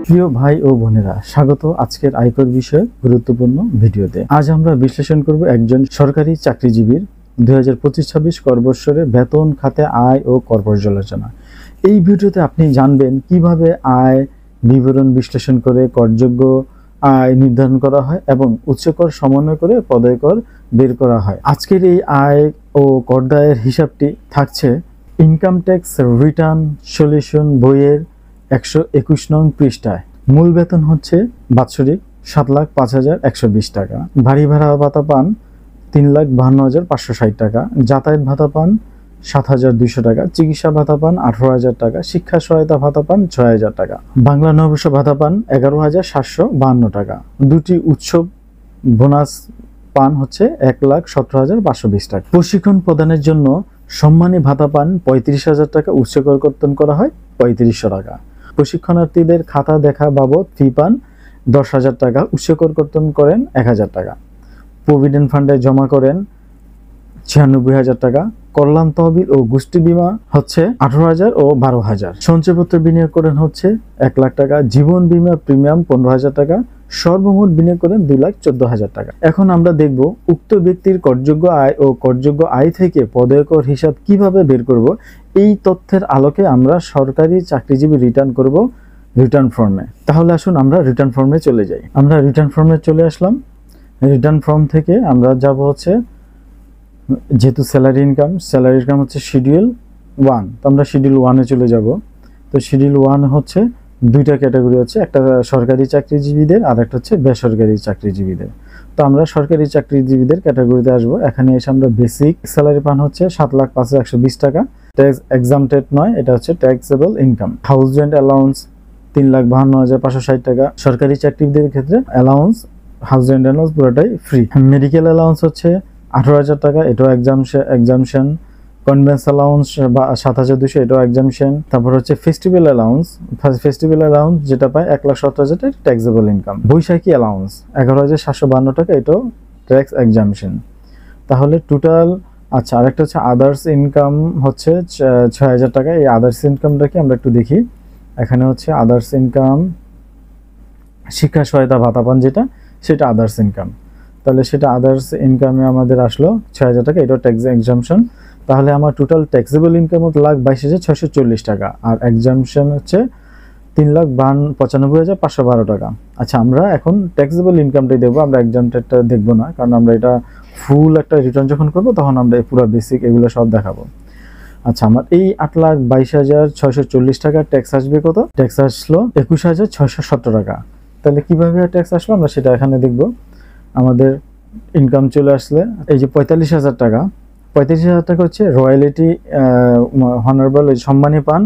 প্রিয় ভাই ও বোনেরা, স্বাগত আজকের আয়কর বিষয়ে গুরুত্বপূর্ণ ভিডিওতে। আজ আমরা বিশ্লেষণ করব একজন সরকারি চাকরিজীবীর 2025-26 করবৎসরে বেতন খাতে আয় ও কর পর্যালোচনা। এই ভিডিওতে আপনি জানবেন কিভাবে আয় বিবরণ বিশ্লেষণ করে করযোগ্য আয় নির্ধারণ করা হয় এবং উচ্চকর সমন্বয় করে পদয় কর বের করা হয়। আজকের এই আয় ও করদায়ের হিসাবটি থাকছে ইনকাম ট্যাক্স রিটার্ন সলিউশন বইয়ের 121 নং পৃষ্ঠায়। মূল বেতন হচ্ছে বাৎসরিক 7,05,120 টাকা। বাড়ি ভাড়া ভাতা পান 3,52,560 টাকা। যাতায়াত ভাতা পান 7,200 টাকা। চিকিৎসা ভাতা পান 18,000 টাকা। শিক্ষা সহায়তা ভাতা পান 6,000 টাকা। বাংলা নববর্ষ ভাতা পান 11,752 টাকা। দুটি উৎসব বোনাস পান হচ্ছে 1,17,520 টাকা। প্রশিক্ষণ প্রদানের জন্য সম্মানী ভাতা পান 35,000 টাকা। উচ্চকর কর্তন করা হয় 3,500 টাকা। প্রশিক্ষণার্থীদের খাতা দেখা বাবদ ফি পান 10,000 টাকা। উচ্চকর কর্তন করেন 1,000 টাকা। প্রভিডেন্ট ফান্ডে জমা করেন 96,000 টাকা। কল্যাণ তহবিল ও গোষ্ঠী বীমা হচ্ছে 18,000 ও 12,000। সঞ্চয়পত্র বিনিয়োগ করেন হচ্ছে 1 লাখ টাকা। জীবন বীমা প্রিমিয়াম 15,000 টাকা। সর্বমোট বিনিয়োগ করেন 2,14,000 টাকা। এখন আমরা দেখব উক্ত ব্যক্তির করযোগ্য আয় ও করযোগ্য আয় থেকে পদয় কর হিসাব কিভাবে বের করব। এই তথ্যের আলোকে আমরা সরকারি চাকরিজীবী রিটার্ন করব রিটার্ন ফর্মে। তাহলে আসুন আমরা রিটার্ন ফর্মে চলে যাই। আমরা রিটার্ন ফর্মে চলে আসলাম। রিটার্ন ফর্ম থেকে আমরা যাব হচ্ছে, যেহেতু স্যালারি ইনকাম হচ্ছে শিডিউল 1, তো আমরা শিডিউল 1-এ চলে যাব। তো শিডিউল 1 হচ্ছে দুইটা ক্যাটাগরি আছে, একটা সরকারি চাকরিজীবীদের আর একটা হচ্ছে বেসরকারি চাকরিজীবীদের। তো আমরা সরকারি চাকরিজীবীদের ক্যাটাগরিতে আসব। এখানে এসে আমরা বেসিক স্যালারি পান হচ্ছে 7,05,120 টাকা। ট্যাক্স এক্সামটেড নয়, এটা হচ্ছে taxable income. House rent allowance 3,52,560 টাকা। সরকারি চাকরিজীবীদের ক্ষেত্রে অ্যালাউন্স, হাউস রেন্ট অ্যালাউন্স পুরোটাই ফ্রি। মেডিকেল অ্যালাউন্স হচ্ছে 18,000 টাকা, এটাও এক্সামশন। কনভেন্স অ্যালাউন্স 7,200, এটাও এক্সামশন। তারপর হচ্ছে ফেস্টিভ্যাল অ্যালাউন্স যেটা পায় 1,17,000 টাকা, ট্যাক্সেবল ইনকাম। বৈশাখী অ্যালাউন্স 11,752 টাকা, এটাও ট্যাক্স এক্সামশন। তাহলে টোটাল, আচ্ছা, আরেকটা হচ্ছে আদার্স ইনকাম হচ্ছে 6,000 টাকা। এই আদার্স ইনকামটাকে আমরা একটু দেখি। এখানে হচ্ছে আদার্স ইনকাম, শিক্ষা সহায়তা ভাতা পান যেটা, সেটা আদার্স ইনকাম। তাহলে সেটা আদার্স ইনকামে আমাদের আসলো 6,000 টাকা, এটাও ট্যাক্স এক্সামশন। তাহলে আমার টোটাল ট্যাক্সেবল ইনকাম 1,22,640 টাকা, আর এক্সামশন হচ্ছে 3,95,512 টাকা। আচ্ছা, আমরা এখন ট্যাক্সেবল ইনকামটাই দেখবো, আমরা এক্সামটেডটা দেখবো না, কারণ আমরা এটা ফুল একটা রিটার্ন যখন করবো তখন আমরা পুরো বেসিক এগুলো সব দেখাবো। আচ্ছা, আমার এই 8,22,640 টাকা ট্যাক্স আসবে কত? ট্যাক্স আসলো 21,670 টাকা। তাহলে কিভাবে ট্যাক্স আসলো আমরা সেটা এখানে দেখবো। আমাদের ইনকাম চলে আসলে এই যে 45,000 টাকা, 35,000 টাকা হচ্ছে রয়্যালিটি হনারেবল সম্মানী পান,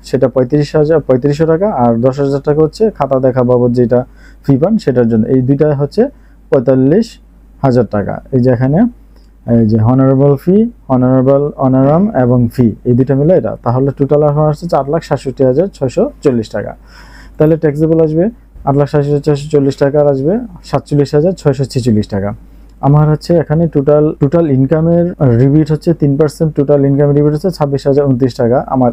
সেটা 35,000 টাকা। আর 10,000 টাকা হচ্ছে খাতা দেখা বাবদ যেটা ফি পান সেটার জন্য। এই দুইটা হচ্ছে 45,000 টাকা। এই যে এখানে এই যে হনারেবল ফি, হনারেবল অনারাম এবং ফি, এই দুইটা মিলে এটা। তাহলে টোটাল আসছে 4,67,640 টাকা। তাহলে ট্যাক্সেবল আসবে 8,67,640 টাকা, আসবে 47,646 টাকা। আমার হচ্ছে এখানে টোটাল ইনকামের রিবিট হচ্ছে 3%। টোটাল ইনকামের রিবিট হচ্ছে 26,029 টাকা। আমার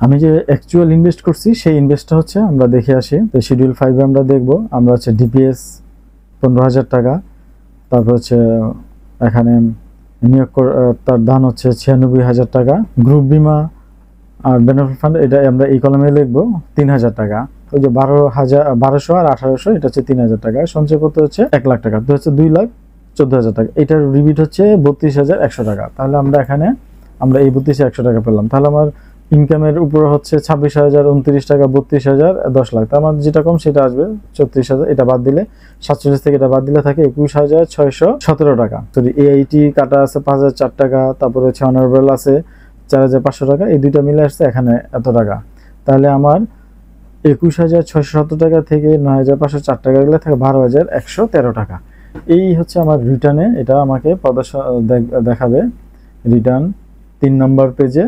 আমি যে অ্যাকচুয়াল ইনভেস্ট করছি সেই ইনভেস্টটা হচ্ছে আমরা দেখে আসি। তো শিডিউল 5-এ আমরা দেখবো। আমরা হচ্ছে ডিপিএস 15,000 টাকা। তারপর হচ্ছে এখানে নিয়োগ তার দান হচ্ছে 96,000 টাকা। গ্রুপ বিমা আর বেনিফিট ফান্ড, এটা আমরা এই কলামে লিখবো 3,000 টাকা। ওই যে 12,000 আর 1,800, এটা হচ্ছে 3,000 টাকা। সঞ্চয়পত্র হচ্ছে 1 লাখ টাকা, তো হচ্ছে 2,14,000 টাকা। এটার রিবিট হচ্ছে 32,100 টাকা। তাহলে আমরা এই 32,100 টাকা পেলাম। তাহলে আমার ইনকামের উপর হচ্ছে 26,029 টাকা, 32,000, 10 লাখ। তার মানে যেটা কম সেটা আসবে 34,000। এটা বাদ দিলে 47 থেকে এটা বাদ দিলে থাকে 21,617 টাকা। সরি, এআইটি কাটা আছে 5,004 টাকা। তারপরে হচ্ছে অনারেবল আছে 4,500 টাকা। এই দুইটা মিলে আসছে এখানে এত টাকা। তাহলে আমার 21,617 টাকা থেকে 9,504 টাকা গেলে থাকে 12,113 টাকা। এই হচ্ছে আমার রিটার্নে, এটা আমাকে দেখাবে রিটার্ন 3 নম্বর পেজে।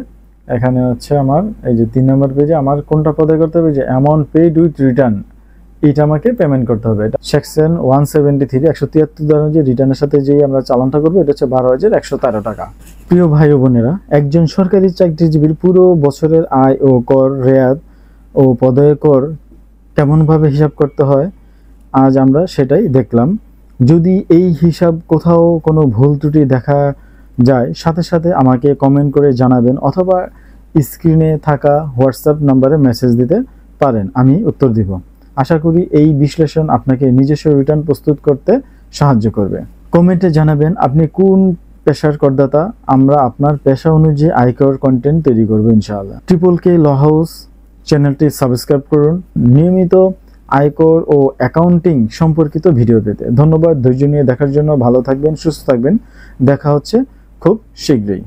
এখানে হচ্ছে আমার এই যে 3 নম্বর পেজে আমার কোনটা পদে করতে হবে, যে অ্যামাউন্ট পেইড উইথ রিটার্ন, এটা আমাকে পেমেন্ট করতে হবে। এটা সেকশন 173 173 দ্বারা যে রিটার্নের সাথে যে আমরা চালানটা করবো, এটা হচ্ছে 12,113 টাকা। প্রিয় ভাই ও বোনেরা, একজন সরকারি চাকরিজীবীর পুরো বছরের আয় ও কর রেয়াত ও পদয় কর কেমনভাবে হিসাব করতে হয় আজ আমরা সেটাই দেখলাম। যদি এই হিসাব কোথাও কোনো ভুল ত্রুটি দেখা যায় সাথে সাথে আমাকে কমেন্ট করে জানাবেন, অথবা স্ক্রিনে থাকা হোয়াটসঅ্যাপ নম্বরে মেসেজ দিতে পারেন, আমি উত্তর দিব। আশা করি এই বিশ্লেষণ আপনাকে নিজস্ব রিটার্ন প্রস্তুত করতে সাহায্য করবে। কমেন্টে জানাবেন আপনি কোন পেশার করদাতা, আমরা আপনার পেশা অনুযায়ী আয়কর কন্টেন্ট তৈরি করব ইনশাআল্লাহ। ট্রিপল কে ল হাউস চ্যানেলটি সাবস্ক্রাইব করুন নিয়মিত আয়কর ও অ্যাকাউন্টিং সম্পর্কিত ভিডিও পেতে। ধন্যবাদ ধৈর্য নিয়ে দেখার জন্য। ভালো থাকবেন, সুস্থ থাকবেন। দেখা হচ্ছে খুব শীঘ্রই।